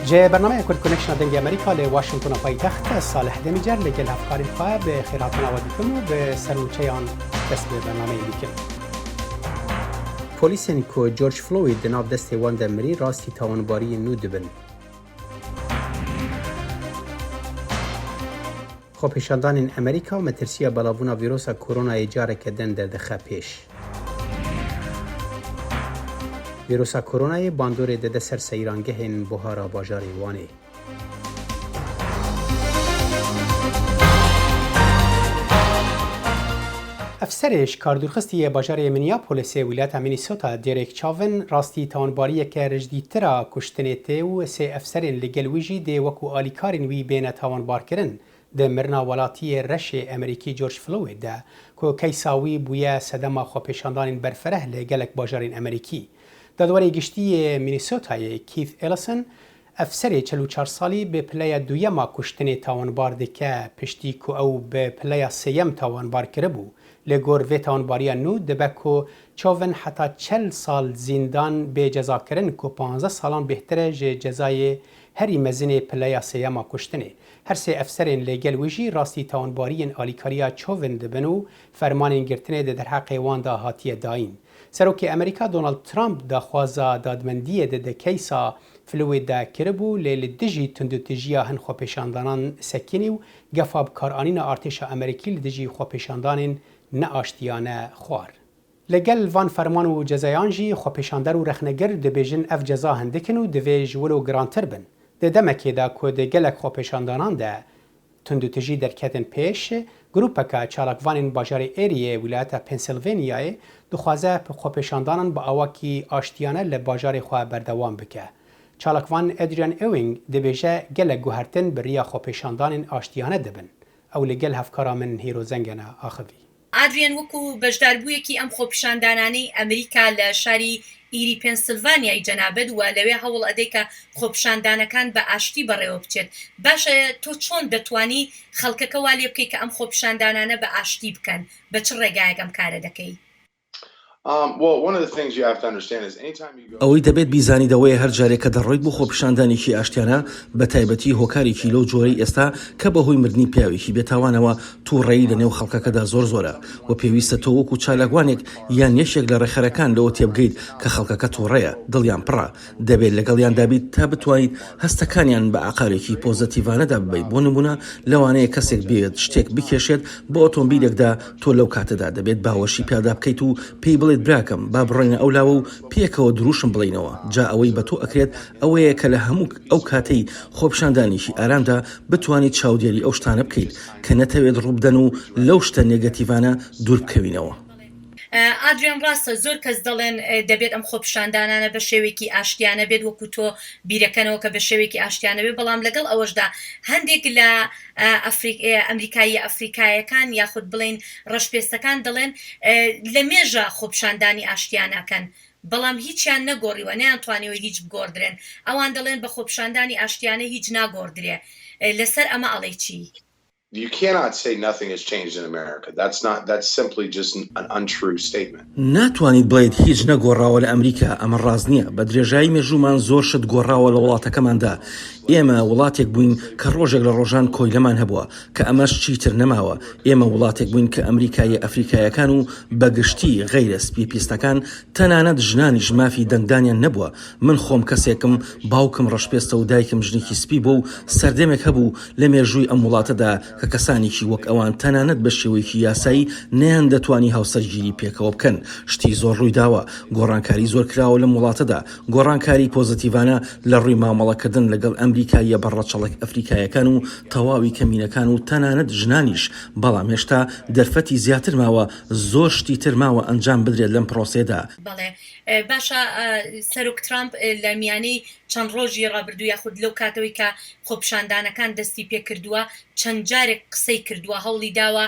جه برنامه کرد کنکشن دنگ امریکا ل واشنگتن پایتخت صالح دمیجر لگل افکاری خواه به خیراتنا و دیکم و به سروچه آن دست به برنامه دیکم. پولیسین که جورج فلوید دناب دست وان دمری راستی تاوانباری نو دبن. خۆپیشاندانên ئەمریکا مەترسیە بەڵاوبوونا ڤیرۆسا کۆرۆنایê careke din derdixe pêş. Vîrosa Koronayê bandorê dide ser seyrangehên buhara bajarê Wanê. Efserê kardûrxistiyê bajarê Minneapolisê wîlayeta Minnesota Derek Chauvin rastî tawanbariyeke rijdîtira kuştinê tê û sê efserên li gel wî jî dê wekû alîkarên wî bêne tawanbarkirin di mirina welatiyê reşê Emerîkî George Floyd de ku keysa wî bûye sedema xwepêşandanên berfereh li gelek bajarên Emerîkî. Dadwarê giştiyê Minnesotayê Keith Ellison efserê 44 salî bi pileya duyema kuştinê tawanbar dike piştî ku ew bi pileya sêyem tawanbar kiribû. Li gor vê tawanbariya nû dibe ku Chauvin heta 40 sal zîndan bê ceza kirin ku 15 salan bêhtir e ji cezayê herî mezinê pileya sêyema kuştinê. Her sê efserên lêgel wî jî rastî tawanbariyên alîkariya Chauvin dibin û fermanên girtinê di derheqê wan da hatiye dayîn. Serokê Amerîka Donald Trump daxwaza dadmendiyê de keysa Floyd de kiribû lê li dijî tundûtijiya hin xwepêşandanan sekînî û gefa bikaranîna artêşa Amerîkî li dijî xwepêşandanên neaştiyane xwar. Li gel van ferman û cezayan jî xwepêşander û rexnegir dibêjin ev ceza hindikin û divê ji wilo girantir bin. Di demekê de ku di gelek xwepêşandanan de tundûtijî derketin pêş, grupeka çalakvanên bajarê Êriyê wilayeta Pennsylvaniayê dixwaze xwepêşandanan bi awakî aştiyane li bajarê xwe berdewam bike. Çalakvan Adrian Ewing dibêje gelek guhertin bi riya xwepêşandanên aştiyane dibin. Ew li gel hevkara min hîro zengene axivî. Adrian وەکو بەشداربوویەکی ئەم خۆپیشاندانانەی ئەمریکا لە شاری ئیری پێنسیلڤانیای جەنابەت وە لەوێ هەوڵ ئەدەی کە خۆپیشاندانەکان بە ئاشتی بەڕێوە بچێت. باشە تۆ چۆن دەتوانی خەڵکەکە وا لێ بکەی کە ئەم خۆپیشاندانانە بە ئاشتی بکەن؟ بە چ ڕێگایەک ئەم کارە دەکەی؟ ئەوەی دەبێت بیزانیدەوەی هەر جارێک کە دەڕۆیت بۆ خۆپیشاندانێکی ئاشتیانە بە تایبەتی هۆکارێکی لەو جۆرەی ئێستا کە بەهۆی مردنی پیاوێکی بێتاوانەوە تووڕێی لە نێو خەڵکەکەدا زۆر زۆرە و پێویستە تۆ وەکو چالاکوانێک یان یەشێک لە ڕێخەرەکان لەوە تێبگەیت کە خەڵکەکە تووڕەیە دڵیان پڕە دەبێت لەگەڵیان دابیت تا بتوانیت هەستەکانیان بە عقارێکی پۆزتیڤانەدا ببیت. بۆ نمونە لەوانەیە کەسێک بێت شتێک بکێشێت بۆ ئۆتۆمبیلێکدا تۆ لەو کاتەدا دەبێت باوەشی پیادا بکەیت و پێی بڵێت براکەم با بڕۆینە ئەولاوە و پێکەوە دروشم بڵینەوە. جا ئەوەی بە تۆ ئەکرێت ئەوەیە کە لە هەموو ئەو کاتەی خۆپیشاندانێکی ئارامدا بتوانیت چاودێری ئەو شتانە بکەیت کە نەتەوێت ڕووبدەن و لەو شتە نێگەتیڤانە دوور بکەوینەوە. ئادریان ڕاستە زۆر کەس دەڵێن دەبێت ئەم خۆپیشاندانانە بە شێوێکی ئاشتیانە بێت وەکو تۆ بیرەکەنەوە کە بە شێوێکی ئاشتیانە بێت، بەڵام لەگەڵ ئەوەشدا هەندێک لە ئەمریکایی ئەفریقایەکان یاخود بڵێن ڕەشپێستەکان دەڵێن لە مێژە خۆپیشاندانی ئاشتیانەکەن بەڵام هیچیان نەگۆڕیوە نەیانتوانیەوە هیچ بگۆڕدرێن. ئەوان دەڵێن بە خۆپیشاندانی ئاشتیانە هیچ ناگۆڕدرێ. لەسەر ئەمە ئەڵێ چی؟ You cannot say nothing has changed in America. That's simply just an untrue statement. ناتوانیت بڵێت هیچ نەگۆڕاوە لە ئەمریکا. ئەمە ڕاست نییە. بە درێژایی مێژومان زۆر شت گۆڕاوە لە وڵاتەکەماندا. ئێمە وڵاتێک بووین کە ڕۆژێک لە ڕۆژان کۆیلەمان هەبووە کە ئەمەش چیتر نەماوە. ئێمە وڵاتێک بووین کە ئەمریکای ئەفریقایەکان و بەگشتی غەیرە سپی پیستەکان تەنانەت ژنانیش مافی دەنگدانیان نەبووە. من خۆم کەسێکم باوکم ڕەشپێستە و دایکم ژنێکی سپی بوو و سەردەمێک هەبوو لە مێژووی ئەم وڵاتەدا کە کەسانێکی وەک ئەوان تەنانەت بە شێوەیەکی یاسایی نەیان دەتوانی هاوسەرگیری پێکەوە بکەن. شتی زۆر ڕوویداوە. گۆڕانکاری زۆر کراوە لەم وڵاتەدا. گۆڕانکاری پۆزتیڤانە لە ڕووی مامەڵەکردن لەگەڵ ئەمریکایە بەڕەچەڵک ئەفریقایەکان و تەواوی کەمینەکان و تەنانەت ژنانیش. بەڵام هێشتا دەرفەتی زیاتر ماوە، زۆر شتی تر ماوە ئەنجام بدرێت لەم پرۆسێدا. بەڵێ باشە سەرۆک ترامپ لە میانەی چەند ڕۆژی ڕابردوو یاخود لەو کاتەوەی کە خۆپیشاندانەکان دەستی پێ کردووە چەند جارێک قسەی کردووە هەوڵی داوە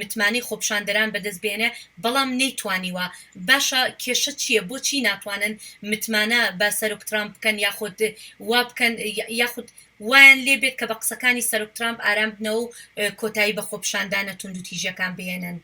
متمانی خۆپیشاندەران بەدەست بێنێ بەڵام نەیتوانیوە. باشە کێشە چییە؟ بۆچی ناتوانن متمانە بە سەرۆک ترامپ بکەن یاخود وا بکەن یاخود وایان لێ بێت کە بە قسەکانی سەرۆک ترامپ ئارام بنەوە و کۆتایی بە خۆپیشاندانە توندوتیژەکان بهێنن؟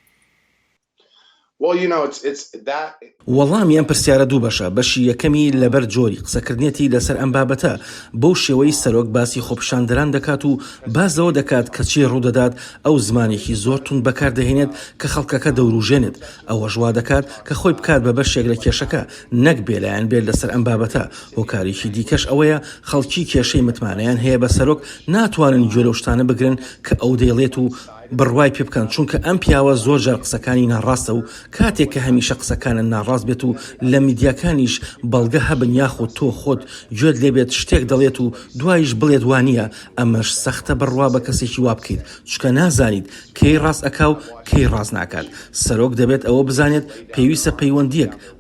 Well, you know, it's that. وەڵامیان پرسیارە دوو بەشە. بەشی یەکەمی لەبەر جۆری قسەکردنیەتی لەسەر ئەم بابەتە بەو شێوەی سەرۆک باسی خۆپیشاندەران دەکات و بازەوە دەکات کە چی ڕوودەدات ئەو زمانێکی زۆر تون بەکاردەهێنێت کە خەڵکەکە دەوروژێنێت. ئەوەش وا دەکات کە خۆی بکات بە بەشێک لە کێشەکە نەک بێلایەن بێت لەسەر ئەم بابەتە. هۆکارێکی دیکەش ئەوەیە خەڵکی کێشەی متمانەیان هەیە بە سەرۆک ناتوانن گوێ لەو شتانە بگرن کە ئەو دەیڵێت و بڕوای پێ بکەن، چونکە ئەم پیاوە زۆر جار قسەکانی ناڕاستە و کاتێک کە هەمیشە قسەکانە ناڕاست بێت و لە میدیاکانیش بەڵگە هەبن یاخۆ تۆ خۆت گوێت لێبێت شتێک دەڵێت و دوایش بڵێت وانە، ئەمەش سەختە بڕوا بە کەسێکی وا بکەیت، چونکە نازانیت کەی ڕاست ئەکا و کەی ڕاست ناکات. سەرۆک دەبێت ئەوە بزانێت پێویستە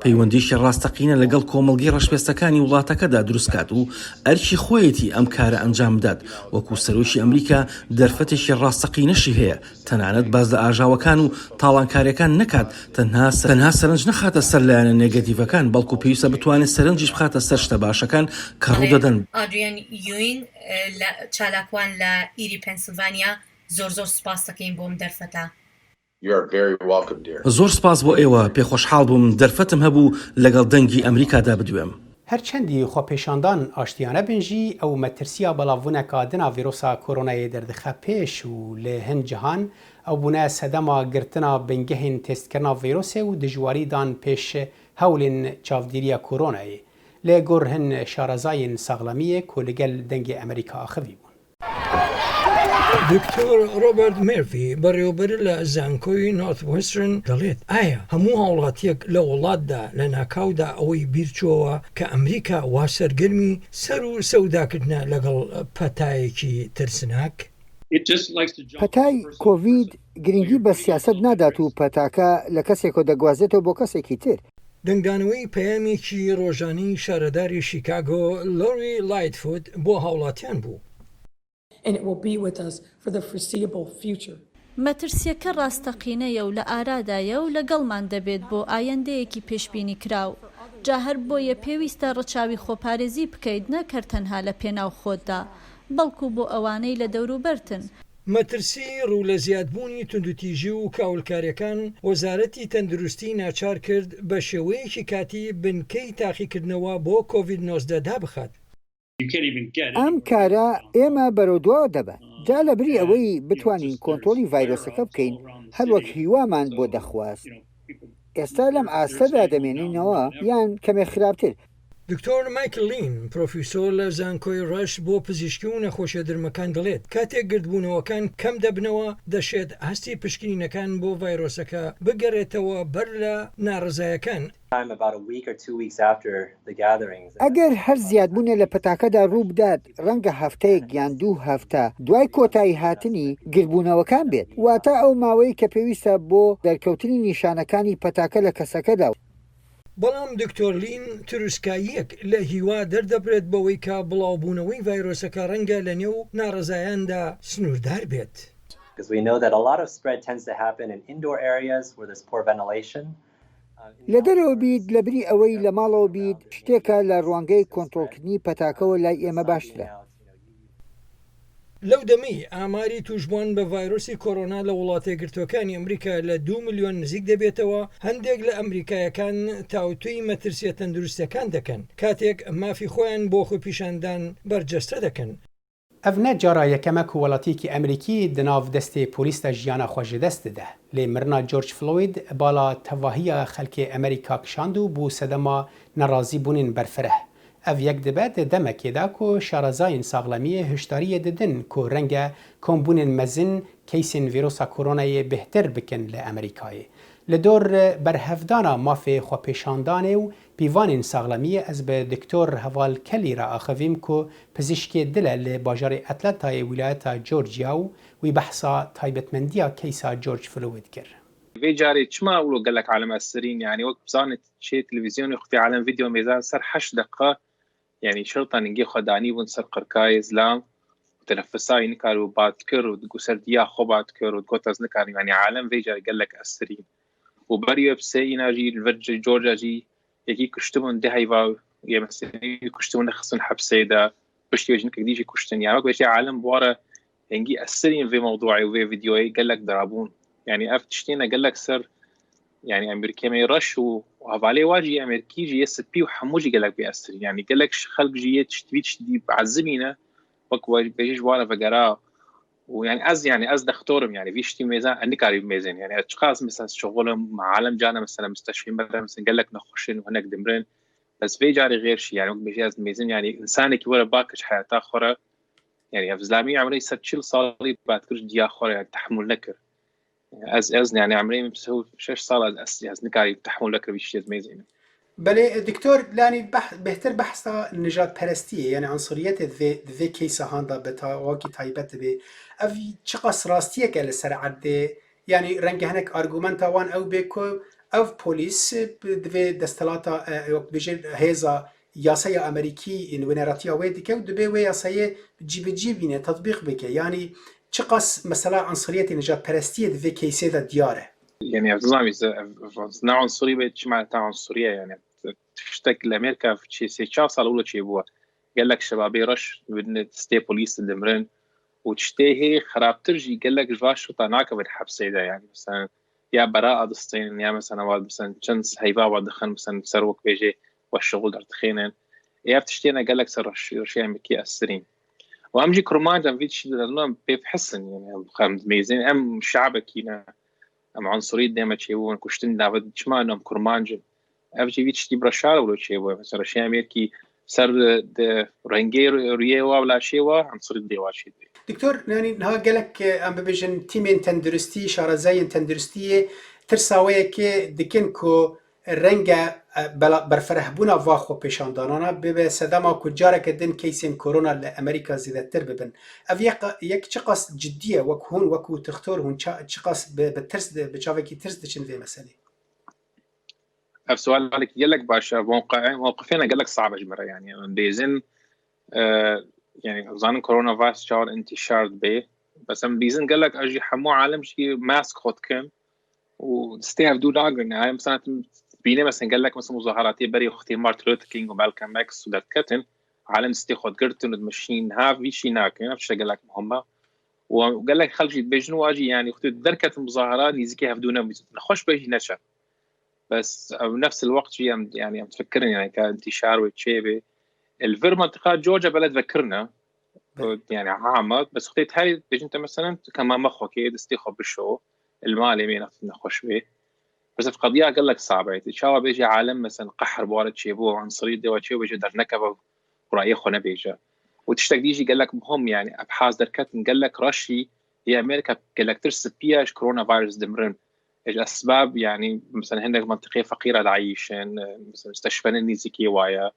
پەیوەندیشی ڕاستەقینە لەگەڵ کۆمەڵگەی ڕەشپێستەکانی وڵاتەکەدا دروستکات و ئەرکی خۆیەتی ئەم کارە ئەنجام بدات. وەکو سەرۆکی ئەمریکا دەرفەتێکی ڕاستەقینەشی هەیە، تەنانەت باز لە ئاژاوەکان و تاڵانکاریەکان نەکات، تەنها سەرنج نەخاتە سەر لایەنە نێگەتیڤەکان، بەڵکو پێویستە بتوانێت سەرنجیش بخاتە سەر شتە باشەکان کە ڕوودەدەن. ئادریان یوین لە چالاکوان لە ئیری پێنسیلڤانیا زۆر سوپاس دەکەین بۆم دەرفەتە. زۆر سپاس بۆ ئێوە، پێخۆشحاڵ بووم دەرفەتم هەبوو لەگەڵ دەنگی ئەمریکادا بدوێم. هەرچەندی خۆپێشاندان ئاشتیانە بنژی ئەو مەترسیە بەڵاوبوونەکە دنا ڤیرۆسا کۆرۆنایە دەردەخە پێش و لە هەند جیهان ئەو بوونە سەدەما گرتنا بنگەهین تێستکردنا ڤیرۆسێ و دژواریدان پێش هەولێن چاودێریە کۆرۆنایە لێ گۆڕ هەن شارەزایین ساغڵەمیە کۆ لەگەل دەنگی ئەمریکا ئاخەوی بوون. دکتۆر ڕۆبەرت مێرفی بەڕێوەبەر لە زانکۆی نۆرثوێسترن دەڵێت ئایا هەموو هاوڵاتیەک لە وڵاتدا لە ناکاودا ئەوەی بیرچووەوە کە ئەمریکا وا سەرگەرمی سەر و سەوداکردنە لەگەڵ پەتایەکی ترسناک؟ پەتای کۆڤید گرنگی بە سیاست نادات و پەتاکە لە کەسێکۆ دەگوازێتەوە بۆ کەسێکی تر. دەنگدانەوەی پەیامێکی ڕۆژانەی شارەداری شیکاگۆ لۆری لایتفود بۆ هاوڵاتیان بوو. مەترسیەکە ڕاستەقینەیە و لە ئارادایە و لەگەڵمان دەبێت بۆ ئایندەیەکی پێشبینی کراو. جا هەر بۆیە پێویستە ڕەچاوی خۆپارێزی بکەیت نەکەر تەنها لە پێناو خۆتدا، بەڵکو بۆ ئەوانەی لە دەوروبەرتن. مەترسی ڕوو لە زیادبوونی توندوتیژی و کاولکاریەکان وەزارەتی تەندروستی ناچار کرد بە شێوەیەکی کاتی بنکەی تاقیکردنەوە بۆ کۆڤید-19 دابخات. ئەم کارە ئێمە بەرەودووە دەبات. جا لە بری ئەوەی بتوانین کۆنتۆلی ڤایرۆسەکە بکەین هەروەک هیوامان بۆ دەخواست. ئێستا لەم ئاستەدا دەمێنینەوە یان کەمێک خراپتر. دکتۆر مایکل لین پرۆفیسۆر لە زانکۆی ڕەش بۆ پزیشکی و نەخۆشیە درمەکان دەڵێت کاتێک گردبوونەوەکان کەم دەبنەوە دەشێت هەستی پشکنینەکان بۆ ڤایرۆسەکە بگەڕێتەوە بەر لە ناڕزایەکان. ئەگەر هەر زیادبوونە لە پەتاکەدا ڕوو بدات ڕەنگە هەفتەیەک یان 2 هەفتە دوای کۆتایی هاتنی گردبوونەوەکان بێت، واتە ئەو ماوەی کە پێویستە بۆ دەرکەوتنی نیشانەکانی پەتاکە لە کەسەکەدا. بەڵام دکتۆر لین تروسکاییەک لە هیوا دەردەبرێت بەوەی کە بڵاوبوونەوەی ڤایرۆسەکە ڕەنگە لە نێو ناڕزایاندا سنووردار بێت. لە دەرەوە بیت لە بری ئەوەی لە ماڵەوە بیت شتێکە لە ڕوانگەی کۆنتڕۆلکردنی پەتاکەوە لای ئێمە باشترە. لەو دەمەی ئاماری توشبوون بە ڤایرۆسی کۆرۆنا لە وڵاتە گرتوەکانی ئەمریکا لە 2 ملیۆن نزیک دەبێتەوە. هەندێک لە ئەمریکایەکان تاوتوی مەترسیە تەندروستەکان دەکەن کاتێک مافی خۆیان بۆ خۆپیشاندان بەرجەستە دەکەن. ئەڤ نەجارە یەکەمە وڵاتێکی ئەمریکی دناو دەستێ پۆلیسە ژیانە خۆشی دەست دەدە. لێ مرنا جۆرج فلۆید بالا تەواهیە خەلکێ ئەمریکا کشاند و بۆ سەدەما نەڕازی بوونین بەرفرە. ئەڤ یەک دەبێت دەمەکێدا کۆ شارەزایین ساغڵەمیە هشداریە دەدن کۆ ڕەنگە کۆمبوونین مەزن کەیسین ڤیرۆسا کۆرۆنایە بهتر بکەن لە ئەمریکایە. لە دۆر بەرهەفدانە مافێ خۆپێشاندانێ و پیوانین ساغڵەمیە ئەس بە دکتۆر هەواڵ کەلیرە ئاخەویم کۆ پزیشکی دلە لە باژارێ ئەتلانتای ویلایەتە جۆرجیا و وی بەحسا تایبەتمەندیە کەیسا جۆرج فلۆید کرد. في جاري تشما ولو قال لك على مؤثرين يعني وقت بزانت شيء تلفزيون يخفي عالم فيديو ميزان صار 8 دقة يعني شرطة نجي خداني ونصر قركاي زلام وتنفساي نكار وباتكر وتقول ديا خباتكر وتقوتز نكار يعني عالم في جاري قال لك أثرين وبريو بسي ناجي الفرج جورجيا جي يجي كشتمون ده هيفا يا مثلا كشتمون خصن حبسي ده بشتي وجنك ديجي كشتن يعني وقت عالم بورا نجي أثرين في موضوعي وفي فيديوي قال لك ضربون يعني افتشتينا قال لك سر يعني أمريكا ما يرش وهفالي واجي أمريكي جي يسبي وحموجي قالك بيأثر يعني قالك خلق جيت تشتي بعزمينا وكوا بيجي وارا فقرا ويعني يعني دكتورم يعني في شتي ميزان عندك قريب ميزان يعني أشخاص مثلا شغلهم مع عالم جانا مثلا مستشفى مثلا قال لك نخشين وهناك دمرين بس في جاري غير شيء يعني بيجي ميزان يعني إنسانك ورا باكش حياة آخرى يعني إسلامي عمري ستشيل صليب بعد كل دي آخرى يعني تحمل نكر از يعني عمري مسوي 6 صار از نكاري تحمل لك بشيء ميزان بله دكتور لانی بهتر بحث نجات پرستی یعنی عنصریت ذی کیسه هاندا بتاواکی تایبت به اوی چقدر راستیه که لسر عده یعنی رنگ هنک آرگومنتا وان او بکو او پلیس دوی دستلاتا بجر هیزا یاسای امریکی این ونراتیا ویدی که دوی و یاسای جیبینه تطبیق بکه یعنی چقدر مثلا عنصریت نجات پرستی ذی کیسه دا دیاره يعني نظام نوع عنصري بيت معناتها عنصرية يعني تشتك لأمريكا في شيء صار ولا شيء بوا قال لك شبابي رش بدنا تستي بوليس الدمرن وتشتهي خراب ترجي قال لك جواش شو طناك بالحبس ده يعني مثلا يا براءة دستين يا مثلا واد مثلا جنس هيبا واد دخل مثلا سروك بيجي والشغل در تخينن يا بتشتينا قال لك سر شيء أمريكي أسرين وأمجي كرمان جم فيش لأنه بيحسن يعني خمس ميزين أم شعبك هنا ام عنصرية دائما تشيبون كشتن دافد شما انهم كرمانجن افجي فيتش تي برشار ولا تشيبون مثلا شيء امريكي سر د رنجير ريوا ولا شيوا عنصرية ديوا شيء دكتور يعني ها قالك ام ببيجن تيمين تندرستي شارزاين تندرستي ترساويه كي دكنكو رنگا برفرهبونا واخو پیشاندانانا به صدما کجاره که دن کیسین کرونا لامریکا زیادتر ببن اف یک چقاس جدیه وکهون وکو تختار هون چقاس بترس بچاوه کی ترس دشن في مساله اف سؤال عليك يلك باش موقفين قال لك صعب اجمره يعني بيزن يعني ظن كورونا فيروس شار انتشار به بس ام بيزن قال لك اجي حمو عالم شي ماسك خدكم وستيف دو لاجن هاي مثلا بينا مثلا قال لك مثلا مظاهرات بري اختي مارتن لوثر كينج ومالكم اكس ودات كاتن عالم ستيخد قرتن المشين ها في شي ناك نفس قال لك هم وقال لك خلجي بيجنو اجي يعني اختي دركت المظاهرات يزكيها بدون نخش بيجي نشر بس بنفس الوقت يعني تفكرني يعني كانتشار وتشيبي الفير منطقه جورجيا بلد ذكرنا يعني عامة بس اختي هاي بيجي انت مثلا كمان مخك يستيخد بالشو المالي مين نخش به بس القضية قال لك صعبة تشاور بيجي عالم مثلا قحر بوارد شيبوه عنصرية دوا شيبو بيجي در نكبة ورأيه خنا بيجي وتشتاق ديجي قال لك مهم يعني أبحاث دركت قال لك رشي هي أمريكا قال لك ترسب بياش كورونا فيروس دمرن إيش أسباب يعني مثلا هناك منطقة فقيرة عايشين مثلا مستشفى نيزيكي وايا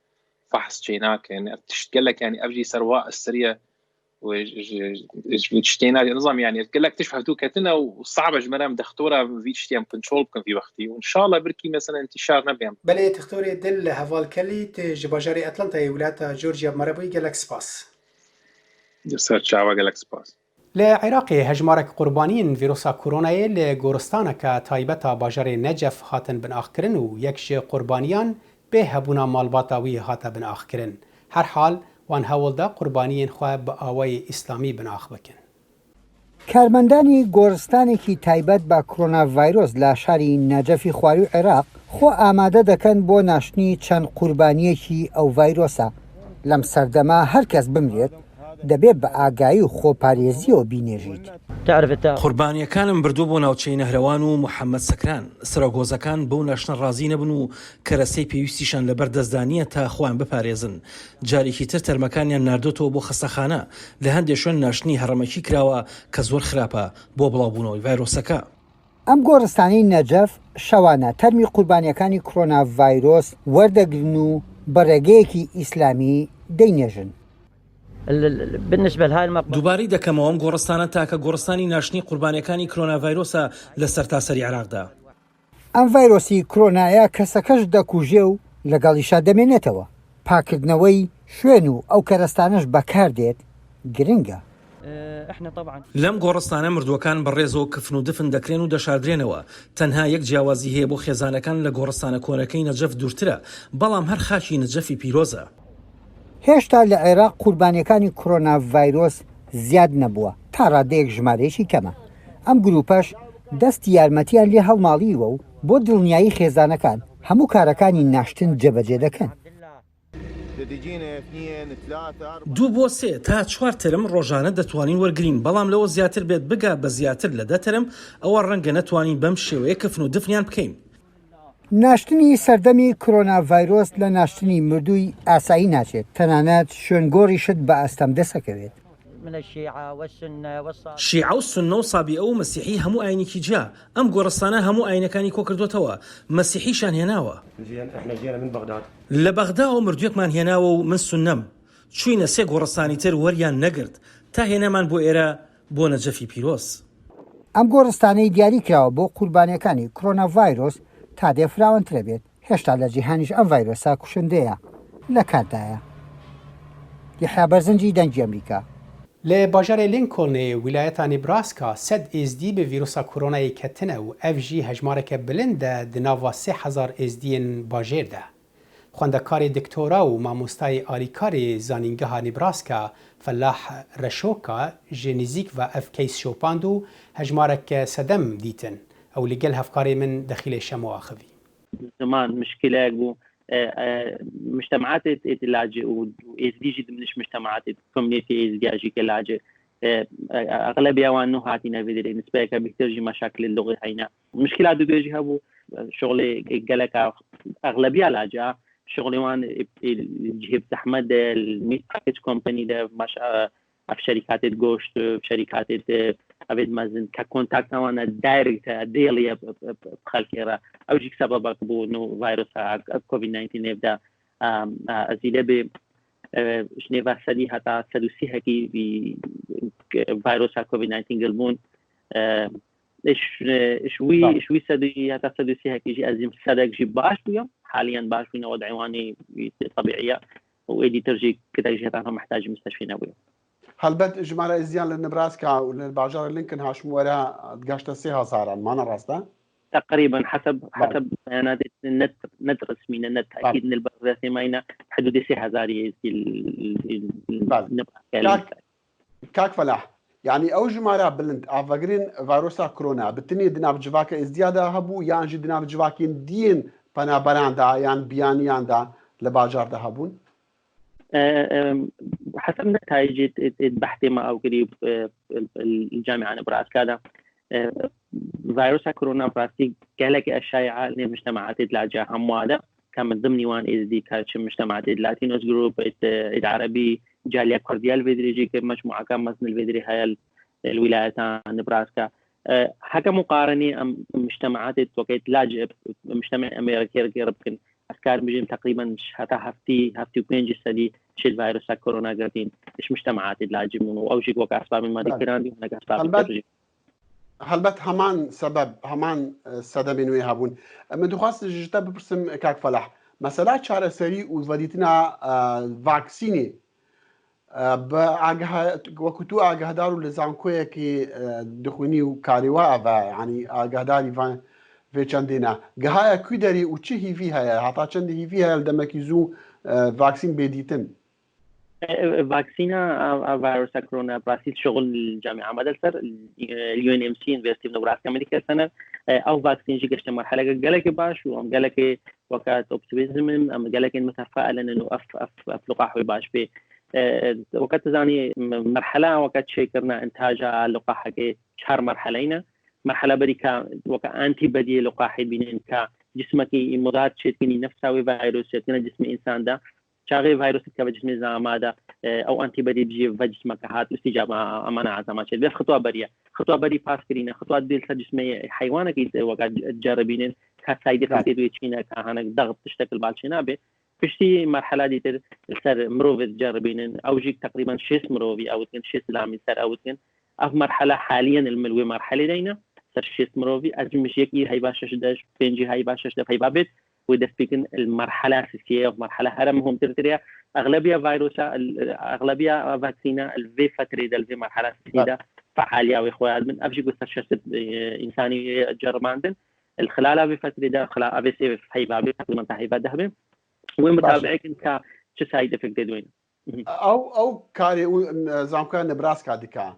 فحص شيناك يعني قال لك يعني أبجي سرواء السرية وتشتينا نظام يعني قال لك تشوف هدوء كاتنا وصعبه جمرام دكتوره فيش تيام كنترول كان في وقتي وان شاء الله بركي مثلا انتشار نبيم بله دكتوري دل هفال كلي جباجاري اتلانتا ولايات جورجيا مربوي قال لك سباس جسر شاوا قال لك سباس لعراق هجمارك قربانين فيروس كورونا لغورستانك تايبتا باجاري نجف هاتن بن اخكرن ويكش قربانيان به هبونا مالباتاوي هات بن اخكرن هر حال وان هەوڵدا قوربانیان خوا بە ئاوای ئیسلامی بناخ بکەن. کارمەندانی گۆڕستانێکی تایبەت بە کۆرۆنا ڤایرۆس لە شاری نەجەفی خواروی عێراق خۆ ئامادە دەکەن بۆ ناشتنی چەند قوربانیەکی ئەو ڤایرۆسە. لەم سەردەما هەر کەس بمرێت دەبێت بە ئاگایی و خۆپارێزیەوە بینێژیت. قوربانیەکانم بردوو بۆ ناوچەی نەهرەوان و محەممەد سەکران سرۆگۆزەکان بەو ناشنە ڕازی نەبن و کەرەسەی پێویستیشان لەبەر دەستدانیە تا خۆیان بپارێزن. جارێکی تر تەرمەکانیان ناردۆتەوە بۆ خەستەخانە لە هەندێک شوێن ناشتنی هەڕەمەکی کراوە کە زۆر خراپە بۆ بڵاوبوونەوەی ڤایرۆسەکە. ئەم گۆڕستانەی نەجەف شەوانە تەرمی قوربانیەکانی کۆرۆنا ڤایرۆس وەردەگرن و بە ڕێگەیەکی ئیسلامی دەینێژن. دووباری دەکەمەوە ئەم گۆڕستانە تاکە گۆڕستانی ناشتنی قوربانیەکانی کۆرۆنا ڤایرۆسە لە سەرتاسەری عێراقدا. ئەم ڤایرۆسی کۆرۆنایە کەسەکەش دەکوژێ و لەگەڵیشا دەمێنێتەوە. پاکردنەوەی شوێن و ئەو کەرەستانەش بەکاردێت گرنگە. لەم گۆڕستانە مردووەکان بەڕێزەوە کفن و دفن دەکرێن و دەشاردرێنەوە. تەنها یەک جیاوازی هەیە بۆ خێزانەکان لە گۆڕستانە کۆنەکەی نەجەف دوورترە بەڵام هەر خاکی نەجەفی پیرۆزە. هێشتا لە عێراق قوربانیەکانی کۆرۆنا ڤایرۆس زیاد نەبووە تا ڕادەیەک ژمارەیەکی کەمە. ئەم گروپەش دەستی یارمەتیان لێ هەڵماڵیوە و بۆ دڵنیایی خێزانەکان هەموو کارەکانی ناشتن جێبەجێ دەکەن. 2 بۆ 3 تا 4 ترم ڕۆژانە دەتوانین وەرگین، بەڵام لەوە زیاتر بێت بگا بە زیاتر لە 10 ترم ئەوە ڕەنگە نەتوانین بەم شێوەیە کەفن و دفنیان بکەین. ناشتنی سەردەمی کۆرۆنا ڤایرۆس لە ناشتنی مردووی ئاسایی ناچێت، تەنانەت شوێنگۆڕیشت بە ئەستەم دەسەکەوێت. شیعە و سونە و سابیئە و مەسیحی هەموو ئاینێکی جا، ئەم گۆڕستانە هەموو ئاینەکانی کۆ کردوتەوە، مەسیحیشان هێناوە. لە بەغداوە مردوویەکمان هێناوە و من سونەم چوینە 3 گۆڕستانی تر وەریان نەگرت تا هێنامان بۆ ئێرە بۆ نەجەفی پیرۆز. ئەم گۆڕستانەی دیاری کراوە بۆ قوربانیەکانی کۆرۆنا ڤایرۆس تا دێفراوەنترە بێت. هێشتا لە جیهانیش ئەم ڤایرۆسا کوشندەیە لە کاردایە. یحیا بەرزنجی دەنگی ئەمریکا. لە باژارێ لینکۆلنێ ویلایەتا نیبراسکا 100 ئێزدی بە ڤیرۆسا کۆرۆنایە کەتنە و ئەڤ ژی هەژمارێکە بلندە دناوا 3000 ئێزدیên باژێردا. خوێندەکاری دکتۆرا و مامۆستای ئالیکاری زانینگەها نیبراسکا فەلاح ڕەشۆکا ji نزیک و ئەڤ کەیس شۆپاند و هەژمارێکە سەدەم دیتن ئەو لەگەل هەفکارێ من دەخیلێ شەمەوە ئاخەوی. زمان مشكلة مجتمعات اللاجئ وإزديجي ضمنش مجتمعات كوميونيتي إزدياجي كلاجئ أغلبية وانو هاتينا فيدري نسبة كبيرجي مشاكل اللغة هينا مشكلة دو بيجي هبو شغل قالك أغلبية لاجئة شغل وان جهب أحمد الميت باكج كومباني ده مش في شركات جوشت في شركات أبد مازن ككونتاكت وانا دايركت ديلي بخلكيرا أو جيك سبب بو إنه فيروس كوفيد 19 يبدأ أزيله ب شنو سدي حتى سدوسي هكي بفيروس كوفيد 19 قلبون شوي سدي حتى سدوسي هكي جي أزيم صدق جي باش بيوم حاليا باش بينا وضع عواني طبيعية وإيدي ترجي كده جي حتى محتاج مستشفى نبوي. هەلبەت ژمارە ئێزیان لە نبراسکا و لە باژارە لینکن هاشموەرە گەشتە 3000 مانە ڕاستە؟ تقريبا حسب بيانات النت رسمينا النت اكيد ان البلد ماينا حدود 3000 يزي كاك فلاح يعني او جمارة بلند افغرين فيروسا كورونا بتني دناب جواكا ازدياده هبو يعني جي دناب جواكين دين بنا براندا يعني بيانيان دا لباجار ده هبون حسب نتائج البحث ما او قريب الجامعه نبراسكا فيروس كورونا براسي قالك الشائعه للمجتمعات اللاجئه همواده كان من ضمن وان از دي كاتش مجتمعات اللاتينوس جروب العربي جاليه كورديال فيدريجي مجموعه كان مثل الفيدري هاي الولايات نبراسكا حكى مقارنه مجتمعات وقت لاجئ مجتمع امريكي يمكن افكار بيجي تقريبا مش حتى هفتي وبين جسدي شيل فيروس كورونا قاعدين مش مجتمعات اللاجئ او شيء وقع اسباب ما ذكران هناك اسباب هەلبەت هەمان سەبەب هەمان سەدەمی نوێ هەبوون من دخواست ژتە بپرسم کاک فەلاح مەسەلا چارەسەری و وەریتنا ڤاکسینی بە وەکو تو ئاگادار و لە زانکۆیەکی دخوینی و کاریوا بە ینی ئاگاداری vê çandîna gihaya ku derî û çi hîvî heye heta çendî hîvî heye li demekî zû vaksîn bêdîtin فاكسينا فيروس كورونا براسيل شغل الجامعه مدرسه اليو ان ام سي يونيفرسيتي نبراسكا ميديكال سنتر او فاكسين جي قشت مرحله قالك باش وام قالك وقت اوبتيميزم ام قالك متفائلا انه اف لقاح باش في وقت زاني مرحله وقت شيكرنا انتاجها لقاح شهر مرحلين مرحله بريكا وقت انتي بدي لقاح بين كا جسمك مضاد شيتني نفسه فيروس شيتنا جسم انسان ده شاغي فيروس كبد جسم زعماده او انتي بدي بيجي في جسمك هات استجابه مناعه زعما شيء بس خطوه بري باس كرينا خطوات ديال جسم حيوانك وقت تجربين كسايد افكت ويتشينا كهانك ضغط تشتكل بالشنابه فشتي مرحله دي صار مروف تجربين او جيك تقريبا شيس مروفي او كان شيس لامي صار او كان في مرحله حاليا الملوي مرحله دينا صار شيس مروفي ازمش يكي هي باشش داش بنجي هي باشش هي بابت وده سبيكن المرحله الاساسيه ومرحله هرمهم ترتريا اغلبيه فيروسا اغلبيه فاكسينا الفي فتري ده الفي مرحله الاساسيه فعاليه واخويا من ابجي قصه انساني جرماندن الخلاله في فتري ده خلا ابي سي في بابي تقريبا هي ذهب ومتابعك انت شو سايد افكت دوين او كاري زعما نبراسكا ديكا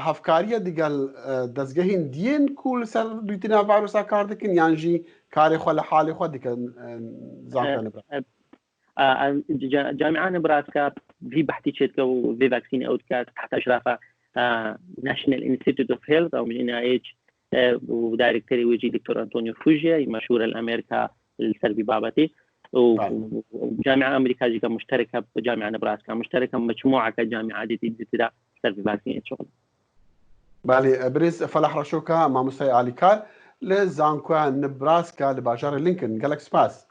هەفکاریە دیگەل دەستگەهین دیێن کو لەسەر دوتینا ڤایرۆسا کار دەکەن یانژی کارێ خۆ لە حاڵی خۆ دەکەن زانکۆ جامعة نبراسكا في بحثي شركة وفي فاكسين أوتكات تحت إشراف ناشونال انستيتيوت اوف هيلث أو من NIH ودايركتوري ويجي دكتور أنطونيو فوجيا مشهور الأمريكا السلبي بابتي وجامعة أمريكا مشتركة بجامعة نبراسكا مشتركة مجموعة كجامعة دي سلبي فاكسين شغل. بالي بريز فلاح رشوكا مع مستوى علي كار لزانكوا نبراسكا لباجار لينكن جالك سباس.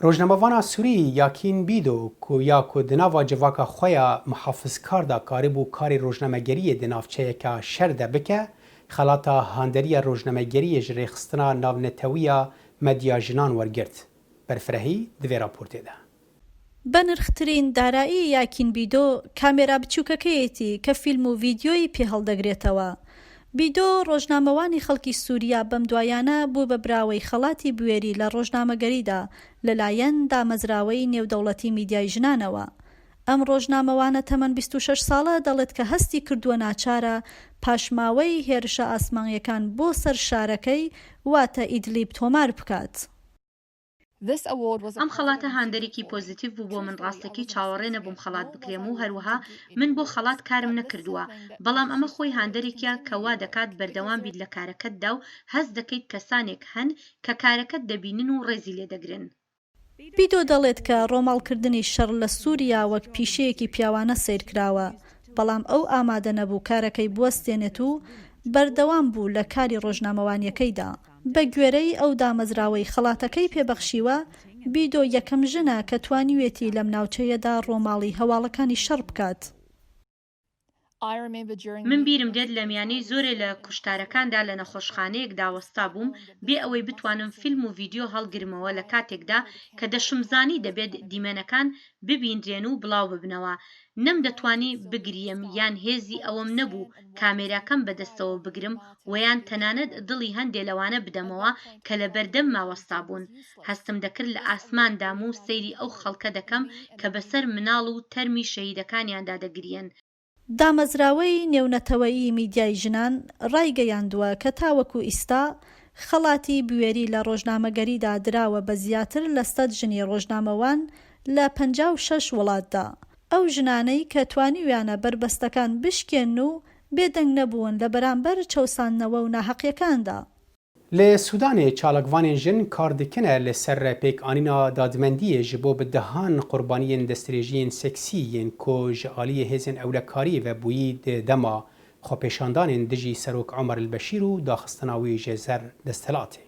روزنامه‌وان سوری یاکین بیدو کو یا کو دناوا جواکا خویا محافظ کار دا کاریبو کاری روزنامه‌گری دنافچه که شرده بکه خلاطا هاندری روزنامه‌گری جری خستنا ناونتویا مدیا جنان ورگرت برفرهی دوی راپورته ده. بەنرخترین دارایی یاکین بیدۆ کامێرا بچووکەکەیەتی کە فیلم و ڤیدیۆی پێ هەڵدەگرێتەوە. بیدۆ ڕۆژنامەوانی خەڵکی سووریا بەم دوایانە بوو بە براوەی خەڵاتی بوێری لە ڕۆژنامەگەریدا لەلایەن دامەزراوەی نێودەوڵەتی میدیای ژنانەوە. ئەم ڕۆژنامەوانە تەمەن 26 ساڵە دەڵێت کە هەستی کردووە ناچارە پاشماوەی هێرشە ئاسمانیەکان بۆ سەر شارەکەی واتە ئیدلیب تۆمار بکات. ئەم خەڵاتە هاندێکی پۆزیتیڤ بوو بۆ من ڕاستەکی چاوەڕێنە بۆم خەڵات بکرێم و هەروەها من بۆ خەڵات کارم نەکردووە بەڵام ئەمە خۆی هاندێکیە کەوا دەکات بەردەوام بیت لە کارەکەتدا و هەست دەکەیت کەسانێک هەن کە کارەکەت دەبینن و ڕێزی لێ دەگرن. بیدۆ دەڵێت کە ڕۆماڵکردنی شەڕ لە سووریا وەک پیشەیەکی پیاوانە سیرکراوە بەڵام ئەو ئامادە نەبوو کارەکەی بوەستێنێت و بەردەوام بوو لە کاری ڕۆژنامەوانیەکەیدا. بە گوێرەی ئەو دامەزراوەی خەڵاتەکەی پێبەخشیوە بیدۆ یەکەم ژنە کە توانیوێتی لەم ناوچەیەدا ڕۆماڵی هەواڵەکانی شەڕ بکات. من بیرم دێت لە میانەی زۆرێ لە کوشتارەکاندا لە نەخۆشخانەیەک داوەستا بووم بێ ئەوەی بتوانم فیلم و ڤیدیۆ هەڵگرمەوە لە کاتێکدا کە دەشمزانی دەبێت دیمەنەکان ببیندرێن و بڵاو ببنەوە. نەم دەتوانی بگریم یان هێزی ئەوەم نەبوو کامێراکەم بەدەستەوە بگرم ویان تەنانەت دڵی هەندێ لەوانە بدەمەوە کە لە بەردەم ماوەستا بوون. هەستم دەکرد لە ئاسماندام و سەیری ئەو خەڵکە دەکەم کە بەسەر مناڵ و تەرمی شەهیدەکانیاندا دەگرین. دامەزراوەی نێونەتەوەیی میدیای ژنان ڕایگەیاندووە کە تاوەکو ئیستا خەڵاتی بوێری لە ڕۆژنامەگەریدا دراوە بە زیاتر لە 100 ژنی ڕۆژنامەوان لە 56 وڵاتدا. ئەو ژنانەی کە توانیویانە بربەستەکان بشکێن و بێدەنگ نەبوون لە بەرامبەر چەوسانەوە و ناحەقیەکاندا. لە سوودانê çalakvanên jin kar dikine li ser pêkanîna dadmendiyê ji bo bi dehan qurbaniyên destdirêjiyên seksî yên ku ji aliyê hêzên ewlekariyê ve bûyî di dema xwepêşandanên dijî Serok Omer el-Beşîr û daxistina wî ji zer desthilatê.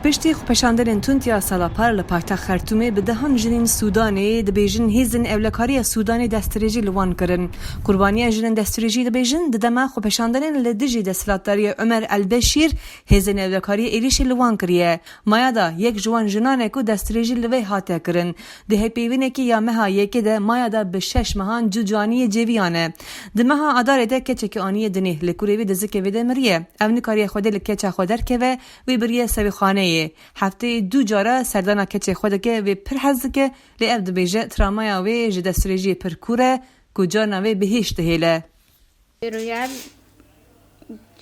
پشتی خۆپەشاندنên تونتیا ساڵاپار لە پایتەخت خەرتومê bi dehan jinên Sudanê dibêjin hêzên evlekariya Sudanê destdirêjî li wan kirin. Qurbaniya jinên destdirêjî dibêjin di dema xwepeşandanên li dijî desthilatdariya Omer el-Beşîr hêzên evlekariyê êrişî li wan kiriye. Maya da yek ji wan jinanek û destdirêjî li vê hate kirin. Di hêpêvînekî ya meha yekê de maya da bi 6 mehan cucaniyê cêviyan e. Di meha adarê de keçekî aniyê dinê li kurê wî di zikê wê de miriye. Ev nikariye xwedê li keça xwe derkeve wê biriye sevîxaneyê. هفته دو جاره سردانا کچه خودکه و پر حزکه لی اف دبیجه ترامایا و جدستریجی پر کوره کجانا و بهشت هیله. رجال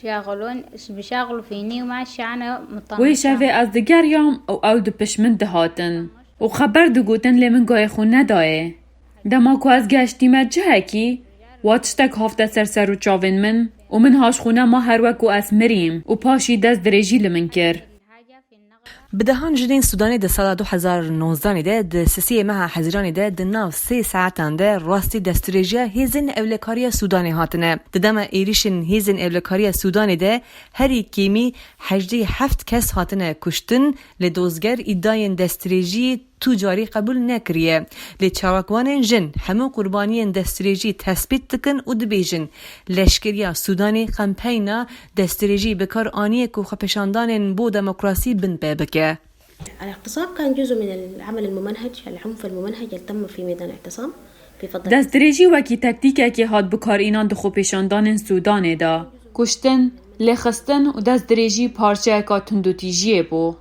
شاغلون بيشغلوا فيني وماشي أنا مطمئن. ويشافي از دیگر یام او دپش من دهاتن و خبر دو گوتن لی من گای خون ندایه. دما کو از گشتی مجه کی واتشتک هفته سر و چاوین من و من هاش خونه ما هر وکو از مریم و پاشی دست درجی لمن کر. بدهان جنین سودانی ده سال 2019 ده ده سیسی مها حزیرانی ده ده ناو 3 ساعتان ده راستی دستریجیا هیزن اولکاری سودانی هاتنه. ده دم ایریشن هیزن اولکاری سودانی ده هری کیمی 87 کس هاتنه کشتن لدوزگر ایداین دستریجی تجاری قبول نکریه. لی چاوکوانین جن همه قربانیین دستریجی تثبیت دکن و دبیجن. لشکریا سودانی کمپینا دستریجی بکار آنیه که خپشاندانین بو دموکراسی بن ببکه. الاعتصام كان جزء من العمل الممنهج العنف الممنهج اللي تم في ميدان الاعتصام في فضل دستریجی وکی تکتیکه که هات بکار اینان د خپشاندانین سودان دا کشتن لخستن و دستریجی پارچه کا تندوتیجیه بو.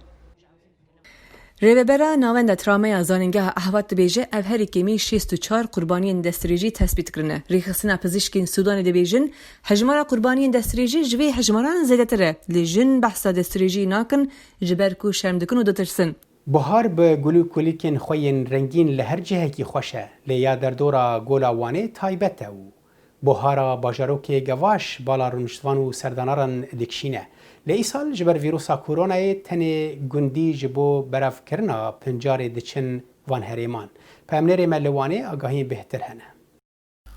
Rêvebera navenda trameya zanîngeha Ehwat dibêje ev herî kêmî 64 qurbaniyên destdirêjî tespît kirine. Rêxistina pizîşkên Sudanê dibêjin hejmara qurbaniyên destdirêjî ji vê hejmaran zêdetir e. Lê jin behsa destdirêjî nakin ji ber ku şerm dikin û ditirsin. Buhar bi gulû kulîkên xwe yên rengîn li her cihekî xweş e, lê ya derdora gola Wanê taybet e û buhara bajarokê gevaş bala rûniştvan û serdanaran dikişîne. Lê îsal ji ber vîrusa koronayê tenê gundî ji bo berevkirina pincarê diçin van herêman. Pemnêrê me li Wanê agahiyên bêhtir hene.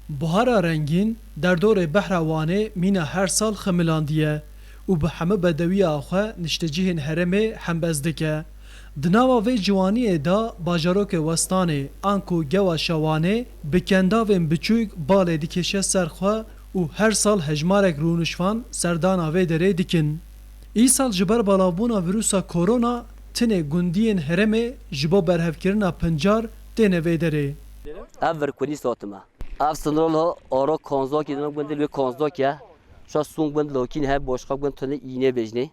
Buhara rengîn derdorê behra Wanê mîna her sal xemilandiye û bi hemû bedewiya xwe niştecihên herêmê hembez dike. Di nava vê ciwaniyê da bajarokê Westanê an ku gewa Şewanê bi kendavên biçûk balê dikeşe ser xwe û her sal hejmarek rûnişvan serdana vê derê dikin. Îsal ji ber balabûna vîrusa korona tinê gundiyên herêmê ji bo berhevkirina pincar têne vê derê. Ev virkulî sotima. Ev sınırlı oro konzokî dinim gundil ve konzokya. Şa sung gund lokîn he boşqa gund tune iğne bejne.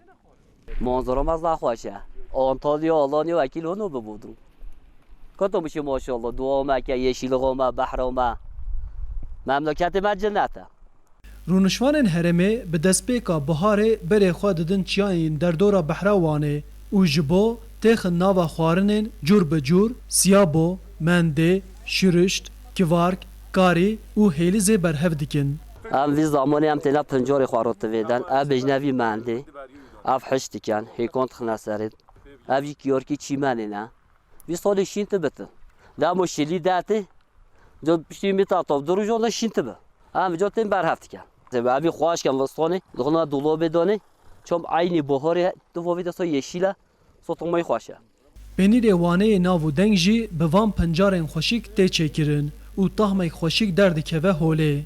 Manzaramaz daha hoş ya. Antalya Alanya vekil onu bubudum. Katılmışım maşallah. Dua Mekke, yeşilliğime, bahrime. Memleketime cennete. Rûnişvanên herêmê bi destpêka biharê berê xwe didin çiyayên derdora behra Wanê û ji bo têxin nava xwarinên cûr bi cûr, siyabo, mendê, şirişt, kivark, karî û hêlizê berhev dikin. Em vî zamanê em têne pincarê xwe rotivêdin. Ev bejnevî mendê, ev hişt dikin, hêkon dixine serê. Ev jî kiyarkî çîmenê ne. Vî salê şîn dibitin. Demo şilî dertê, piştî mîta tav du rûjan şîn dibe. Em vîca tên berhev dikin. Evî xweşken Westanê, dixuna dolabê danê, çom aynî buharê duvavê de yeşîl e, sotomayî xweş e. Penîrê Waneyê nav û deng jî bi van pincarên xweşik tê çêkirin û tahmek xweşik derdikeve holê.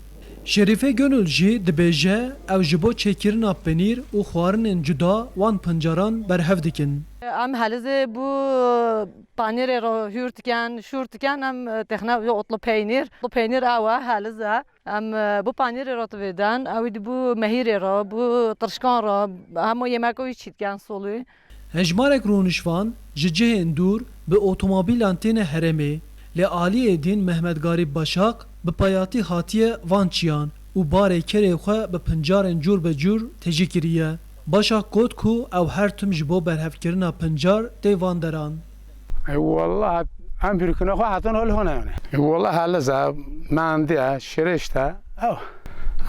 Şerîfe Gönül jî dibêje ew ji bo çêkirina penîr û xwarinên cuda wan pincaran berhev dikin. Em helizê bu panîrê ro hûr dikin, şûr dikin, em texne otlu peynîr. Bu peynîr ew e heliz e. Em bu panîrê ro divêdin, ew di bu mehîrê ro, bu tirşkan ro, hemû yemekê çî dikin solû. Hejmarek rûnişvan ji cihên dûr bi otomobîlan têne herêmê. Lê aliyê din Mehmet Garîb Başak bi payatî hatiye van çiyan û barê kerê xwe bi pincarên cûr bi cûr têjî kiriye. Başak got ku ew her tim ji bo berhevkirina pincar tê van deran. Wallah em birkine xwe hetin hol hone. Wallah helize, mendiye, şirişte.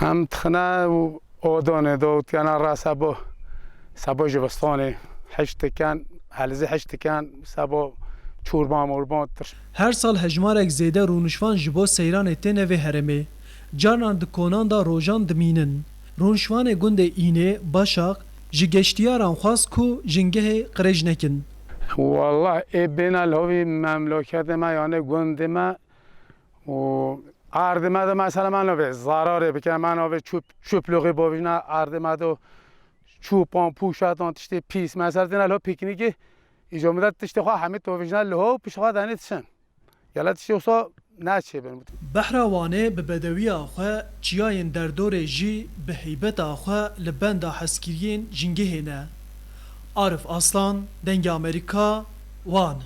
Em tixine odanê da tiyana ra sebo ji Westanê hişt dikin, helizê hişt dikin, sebo çorba morba. Her sal hejmarek zêde rûnişvan ji bo seyranê têne vê herêmê. Carnan di konan da rojan dimînin. Rûnişvanê gundê Înê, Başak ji geştiyaran xwast ku jingehê qirêj nekin. Wallah ê bêne li havî memleketê me yanê gundê me û erdê me de mesela me navê zararê bike, me navê çöplûxê bavîne erdê me de çûpan, pûşetan tiştê pîs. Mesela têne li hav pîknîkê îcamî tiştê xwe hemî tovîjne li hav pişt xwe denê dişin. Gele tiştê wisa naçêbin. Behra Wanê bi bedewiya xwe çiyayên derdorê jî bi heybeta xwe li benda heskiriyên jingehê ne. Arif Aslan, Dengê Amerîka, Wan.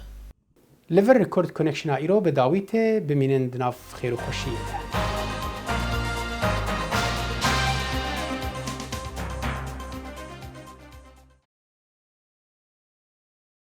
Li vir Record Connectiona îro bi dawî tê bimînin di nav xêr û xweşiyê de.